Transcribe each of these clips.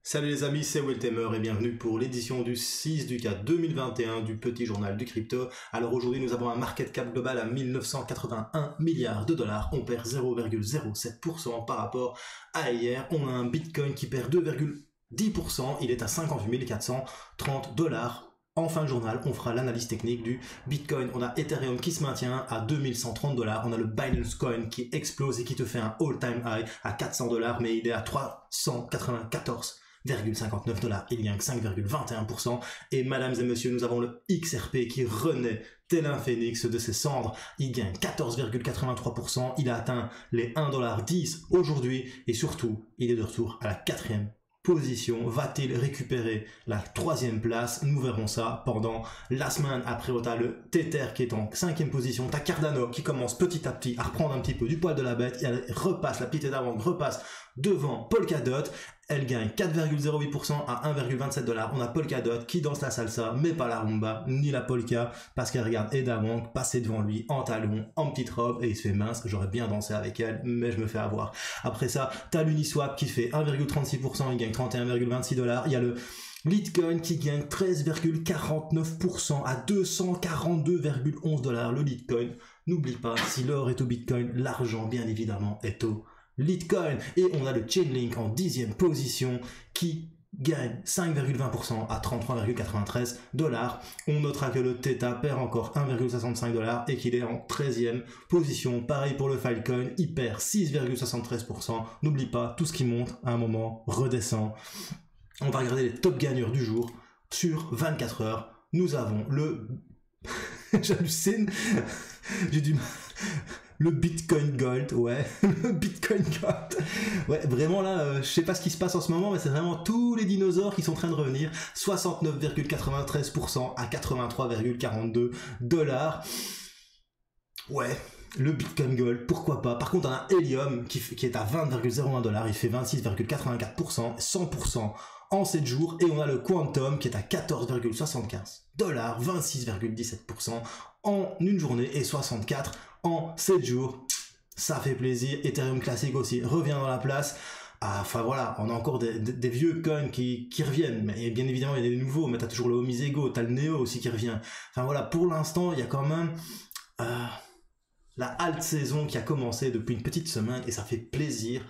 Salut les amis, c'est Weltemer et bienvenue pour l'édition du 6 du 4 2021 du petit journal du crypto. Alors aujourd'hui nous avons un market cap global à 1981 milliards de dollars, on perd 0,07% par rapport à hier. On a un Bitcoin qui perd 2,10%, il est à 58 430 dollars. En fin de journal, on fera l'analyse technique du Bitcoin. On a Ethereum qui se maintient à 2130 dollars. On a le Binance Coin qui explose et qui te fait un all-time high à 400 dollars, mais il est à 394,59 dollars. Il gagne 5,21%. Et mesdames et messieurs, nous avons le XRP qui renaît tel un phénix de ses cendres. Il gagne 14,83%. Il a atteint les 1,10$ aujourd'hui. Et surtout, il est de retour à la 4e position. Va-t-il récupérer la 3e place? Nous verrons ça pendant la semaine. Après, on a le Tether qui est en 5e position. T'as Cardano qui commence petit à petit à reprendre un petit peu du poil de la bête. Elle repasse, la petite d'avant repasse devant Polkadot. Elle gagne 4,08% à 1,27 dollars. On a Polkadot qui danse la salsa, mais pas la rumba, ni la polka, parce qu'elle regarde Eda Wong passer devant lui en talons, en petite robe, et il se fait mince. J'aurais bien dansé avec elle, mais je me fais avoir. Après ça, t'as l'Uniswap qui fait 1,36%, il gagne 31,26 dollars. Il y a le Litecoin qui gagne 13,49% à 242,11 dollars. Le Litecoin, n'oublie pas, si l'or est au Bitcoin, l'argent, bien évidemment, est au Litecoin. Et on a le Chainlink en 10e position qui gagne 5,20% à 33,93 dollars. On notera que le Theta perd encore 1,65 dollars et qu'il est en 13e position. Pareil pour le Filecoin, il perd 6,73%. N'oublie pas, tout ce qui monte à un moment redescend. On va regarder les top gagneurs du jour sur 24 heures. Nous avons le... J'hallucine. J'ai du mal... Le Bitcoin Gold, ouais, le Bitcoin Gold. Ouais, vraiment là, je sais pas ce qui se passe en ce moment, mais c'est vraiment tous les dinosaures qui sont en train de revenir. 69,93% à 83,42 dollars. Ouais, le Bitcoin Gold, pourquoi pas. Par contre, on a Helium qui est à 20,01 dollars, il fait 26,84%, 100% en 7 jours. Et on a le Quantum qui est à 14,75 dollars, 26,17% en une journée et 64 en 7 jours. Ça fait plaisir. Ethereum classique aussi revient dans la place. Enfin voilà, on a encore des vieux coins qui reviennent, mais bien évidemment il y a des nouveaux, mais t'as toujours le Omisego, t'as le Neo aussi qui revient. Enfin voilà, pour l'instant il y a quand même la halte saison qui a commencé depuis une petite semaine et ça fait plaisir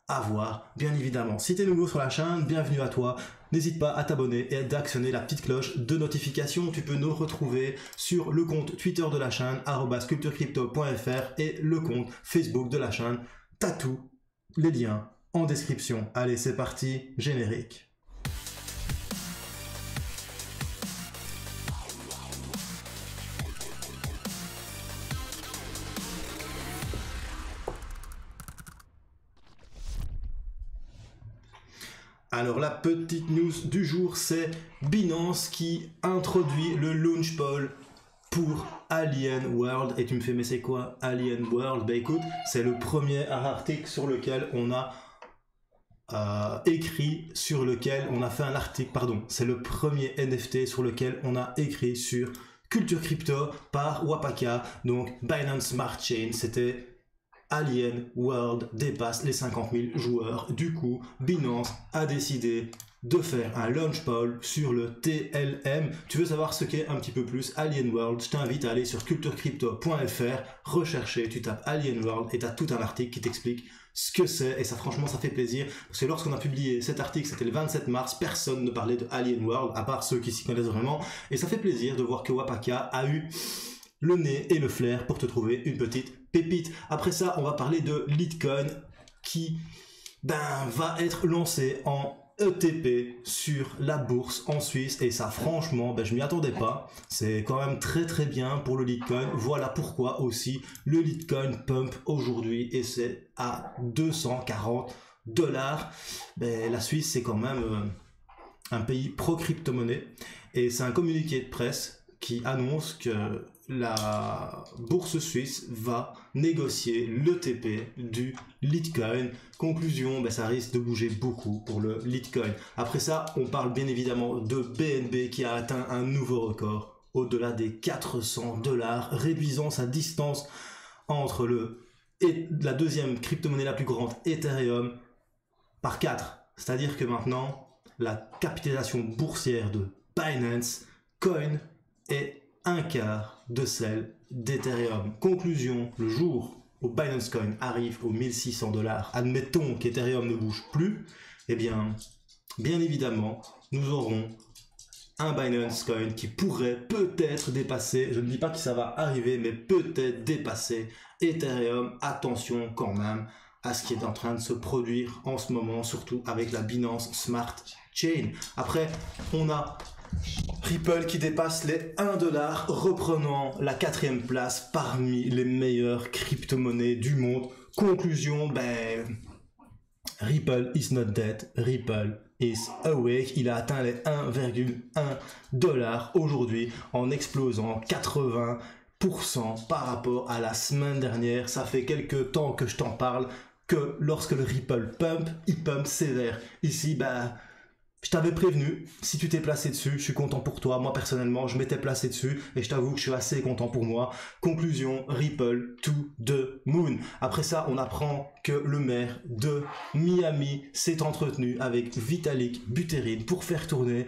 à voir, bien évidemment. Si t'es nouveau sur la chaîne, bienvenue à toi. N'hésite pas à t'abonner et d'actionner la petite cloche de notification. Tu peux nous retrouver sur le compte Twitter de la chaîne, @culturecrypto.fr, et le compte Facebook de la chaîne. T'as tous les liens en description. Allez, c'est parti, générique. Alors la petite news du jour, c'est Binance qui introduit le launch poll pour Alien World. Et tu me fais, mais c'est quoi Alien World? Bah écoute, c'est le premier article sur lequel on a fait un article, pardon, c'est le premier NFT sur lequel on a écrit sur Culture Crypto par Wapaka, donc Binance Smart Chain. C'était Alien World dépasse les 50 000 joueurs. Du coup, Binance a décidé de faire un launch poll sur le TLM. Tu veux savoir ce qu'est un petit peu plus Alien World? Je t'invite à aller sur culturecrypto.fr, rechercher, tu tapes Alien World et tu as tout un article qui t'explique ce que c'est. Et ça, franchement, ça fait plaisir. Parce que lorsqu'on a publié cet article, c'était le 27 mars, personne ne parlait de Alien World, à part ceux qui s'y connaissent vraiment. Et ça fait plaisir de voir que Wapaka a eu le nez et le flair pour te trouver une petite pépite. Après ça, on va parler de Litecoin qui va être lancé en ETP sur la bourse en Suisse. Et ça, franchement, je m'y attendais pas. C'est quand même très très bien pour le Litecoin. Voilà pourquoi aussi le Litecoin pump aujourd'hui et c'est à 240 dollars. La Suisse, c'est quand même un pays pro-crypto-monnaie. Et c'est un communiqué de presse qui annonce que la bourse suisse va négocier l'ETP du Litecoin. Conclusion, ça risque de bouger beaucoup pour le Litecoin. Après ça, on parle bien évidemment de BNB qui a atteint un nouveau record au-delà des 400 dollars, réduisant sa distance entre la deuxième crypto-monnaie la plus grande, Ethereum, par 4. C'est-à-dire que maintenant, la capitalisation boursière de Binance Coin est un quart de celle d'Ethereum. Conclusion, le jour où Binance Coin arrive aux 1600 $, admettons qu'Ethereum ne bouge plus, eh bien évidemment, nous aurons un Binance Coin qui pourrait peut-être dépasser, je ne dis pas que ça va arriver, mais peut-être dépasser Ethereum. Attention quand même à ce qui est en train de se produire en ce moment, surtout avec la Binance Smart Chain. Après, on a Ripple qui dépasse les 1 $, reprenant la 4e place parmi les meilleures crypto-monnaies du monde. Conclusion, Ripple is not dead, Ripple is awake. Il a atteint les 1,1 $ aujourd'hui en explosant 80% par rapport à la semaine dernière. Ça fait quelques temps que je t'en parle, que lorsque le Ripple pump, il pump sévère. Ici, je t'avais prévenu, si tu t'es placé dessus, je suis content pour toi. Moi, personnellement, je m'étais placé dessus et je t'avoue que je suis assez content pour moi. Conclusion, Ripple to the moon. Après ça, on apprend que le maire de Miami s'est entretenu avec Vitalik Buterin pour faire tourner,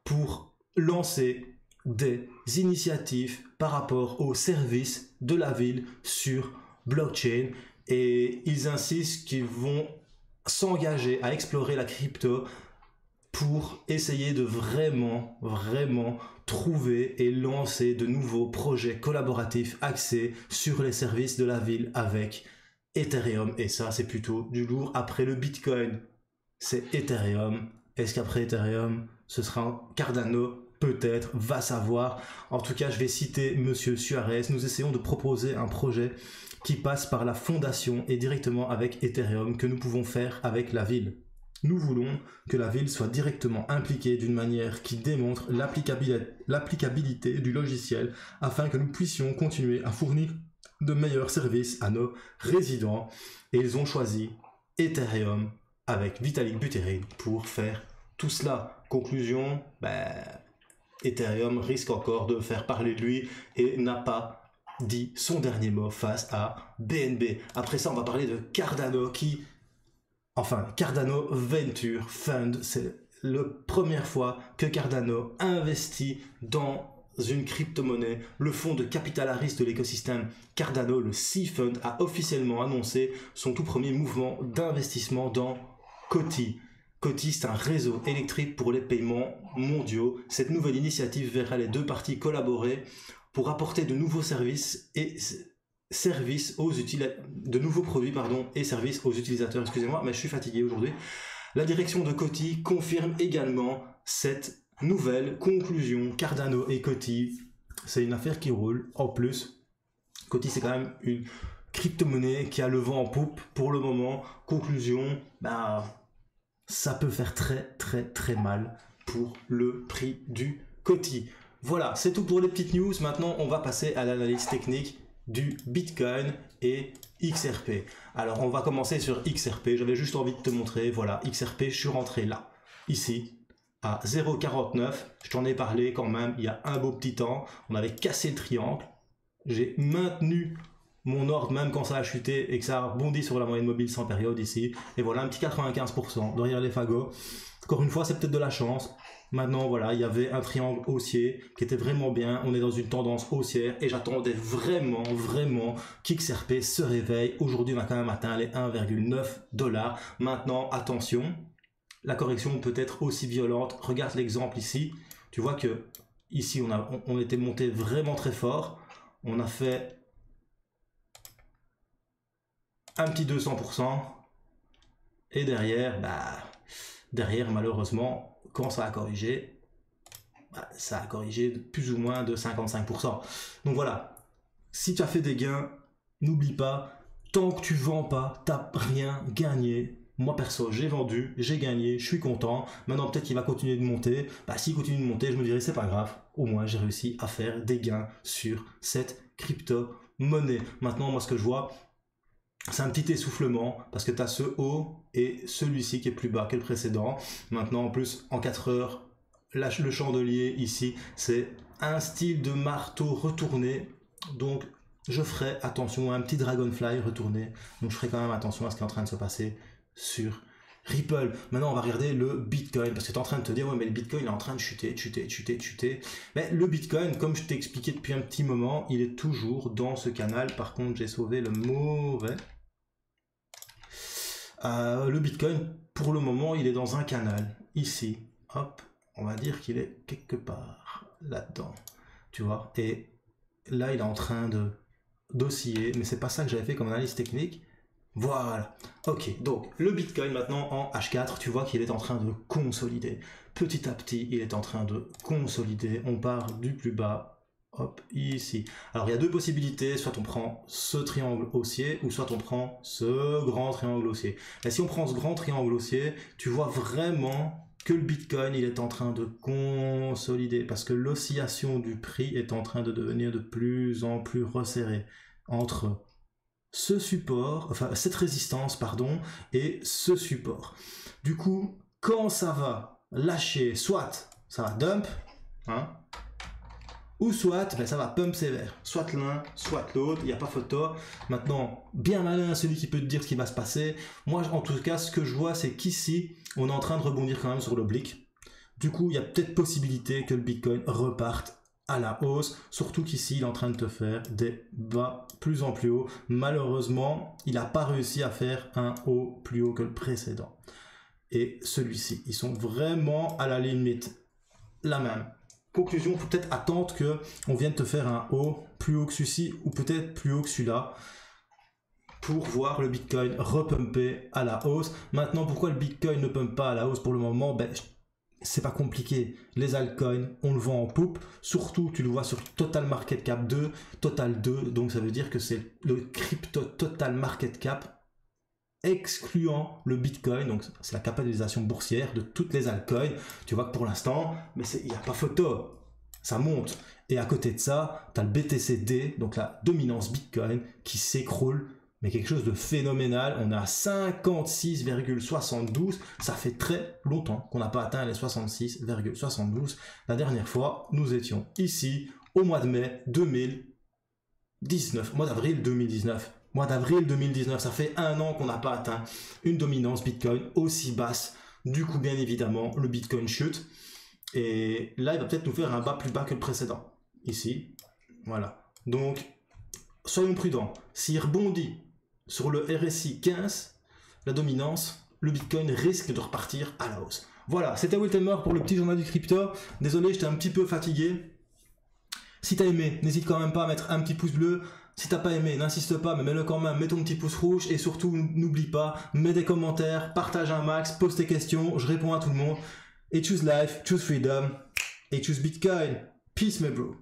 pour lancer des initiatives par rapport aux services de la ville sur blockchain. Et ils insistent qu'ils vont s'engager à explorer la crypto pour essayer de vraiment trouver et lancer de nouveaux projets collaboratifs axés sur les services de la ville avec Ethereum. Et ça, c'est plutôt du lourd. Après le Bitcoin, c'est Ethereum. Est-ce qu'après Ethereum, ce sera Cardano? Peut-être, va savoir. En tout cas, je vais citer Monsieur Suarez. Nous essayons de proposer un projet qui passe par la fondation et directement avec Ethereum que nous pouvons faire avec la ville. Nous voulons que la ville soit directement impliquée d'une manière qui démontre l'applicabilité du logiciel afin que nous puissions continuer à fournir de meilleurs services à nos résidents. Et ils ont choisi Ethereum avec Vitalik Buterin pour faire tout cela. Conclusion, Ethereum risque encore de faire parler de lui et n'a pas dit son dernier mot face à BNB. Après ça, on va parler de Cardano Cardano Venture Fund. C'est la première fois que Cardano investit dans une crypto-monnaie. Le fonds de capital à risque de l'écosystème Cardano, le C-Fund, a officiellement annoncé son tout premier mouvement d'investissement dans Coty. Coty, c'est un réseau électrique pour les paiements mondiaux. Cette nouvelle initiative verra les deux parties collaborer pour apporter de nouveaux services et de nouveaux produits et services aux utilisateurs. Excusez-moi, mais je suis fatigué aujourd'hui. La direction de Coty confirme également cette nouvelle conclusion. Cardano et Coty, c'est une affaire qui roule. En plus, Coty, c'est quand même une crypto-monnaie qui a le vent en poupe pour le moment. Conclusion, ça peut faire très mal pour le prix du Coty. Voilà, c'est tout pour les petites news. Maintenant, on va passer à l'analyse technique du Bitcoin et XRP. Alors, on va commencer sur XRP. J'avais juste envie de te montrer. Voilà, XRP, je suis rentré là, ici, à 0,49. Je t'en ai parlé quand même il y a un beau petit temps. On avait cassé le triangle. J'ai maintenu mon ordre même quand ça a chuté et que ça a rebondi sur la moyenne mobile sans période ici. Et voilà, un petit 95% derrière les fagots. Encore une fois, c'est peut-être de la chance. Maintenant, voilà, il y avait un triangle haussier qui était vraiment bien. On est dans une tendance haussière et j'attendais vraiment qu'XRP se réveille. Aujourd'hui, on a quand même atteint les 1,9 $. Maintenant, attention, la correction peut être aussi violente. Regarde l'exemple ici. Tu vois que ici, on était monté vraiment très fort. On a fait un petit 200%. Et derrière, malheureusement, quand ça a corrigé, ça a corrigé de plus ou moins de 55%. Donc voilà, si tu as fait des gains, n'oublie pas, tant que tu vends pas, tu n'as rien gagné. Moi perso, j'ai vendu, j'ai gagné, je suis content. Maintenant peut-être qu'il va continuer de monter. S'il continue de monter, je me dirais c'est pas grave. Au moins j'ai réussi à faire des gains sur cette crypto-monnaie. Maintenant moi ce que je vois, c'est un petit essoufflement parce que tu as ce haut et celui-ci qui est plus bas que le précédent. Maintenant, en plus, en 4 heures, le chandelier ici, c'est un style de marteau retourné. Donc, je ferai attention à un petit dragonfly retourné. Donc, je ferai quand même attention à ce qui est en train de se passer sur Ripple. Maintenant, on va regarder le Bitcoin, parce que tu es en train de te dire, ouais, mais le Bitcoin il est en train de chuter. Mais le Bitcoin, comme je t'ai expliqué depuis un petit moment, il est toujours dans ce canal. Par contre, j'ai sauvé le mauvais. Le Bitcoin, pour le moment, il est dans un canal. Ici, hop, on va dire qu'il est quelque part là-dedans. Tu vois, et là, il est en train d'osciller, mais c'est pas ça que j'avais fait comme analyse technique. Voilà, ok, donc le Bitcoin maintenant en H4, tu vois qu'il est en train de consolider. Petit à petit, il est en train de consolider. On part du plus bas, hop, ici. Alors il y a deux possibilités, soit on prend ce triangle haussier, ou soit on prend ce grand triangle haussier. Et si on prend ce grand triangle haussier, tu vois vraiment que le Bitcoin, il est en train de consolider, parce que l'oscillation du prix est en train de devenir de plus en plus resserrée entre ce support, enfin cette résistance, pardon, et ce support. Du coup, quand ça va lâcher, soit ça va dump, hein, ou soit ben, ça va pump sévère, soit l'un, soit l'autre, il n'y a pas photo. Maintenant, bien malin celui qui peut te dire ce qui va se passer. Moi, en tout cas, ce que je vois, c'est qu'ici, on est en train de rebondir quand même sur l'oblique. Du coup, il y a peut-être possibilité que le Bitcoin reparte à la hausse, surtout qu'ici il est en train de te faire des bas plus en plus haut. Malheureusement, il n'a pas réussi à faire un haut plus haut que le précédent. Et celui-ci, ils sont vraiment à la limite. La même. Conclusion, il faut peut-être attendre qu'on vienne te faire un haut plus haut que celui-ci ou peut-être plus haut que celui-là pour voir le Bitcoin repumper à la hausse. Maintenant, pourquoi le Bitcoin ne pumpe pas à la hausse pour le moment? Ben, c'est pas compliqué, les altcoins, on le vend en poupe, surtout tu le vois sur Total Market Cap 2, Total 2, donc ça veut dire que c'est le crypto Total Market Cap excluant le Bitcoin, donc c'est la capitalisation boursière de toutes les altcoins. Tu vois que pour l'instant, mais il n'y a pas photo, ça monte. Et à côté de ça, tu as le BTCD, donc la dominance Bitcoin, qui s'écroule, mais quelque chose de phénoménal. On est à 56,72. Ça fait très longtemps qu'on n'a pas atteint les 66,72. La dernière fois, nous étions ici au mois de mai 2019, mois d'avril 2019. Mois d'avril 2019, ça fait un an qu'on n'a pas atteint une dominance Bitcoin aussi basse. Du coup, bien évidemment, le Bitcoin chute. Et là, il va peut-être nous faire un bas plus bas que le précédent. Ici, voilà. Donc, soyons prudents. S'il rebondit sur le RSI 15, la dominance, le Bitcoin risque de repartir à la hausse. Voilà, c'était Will Telmer pour le petit journal du crypto. Désolé, j'étais un petit peu fatigué. Si t'as aimé, n'hésite quand même pas à mettre un petit pouce bleu. Si t'as pas aimé, n'insiste pas, mais mets-le quand même, mets ton petit pouce rouge. Et surtout, n'oublie pas, mets des commentaires, partage un max, pose tes questions, je réponds à tout le monde. Et choose life, choose freedom, et choose Bitcoin. Peace, my bro.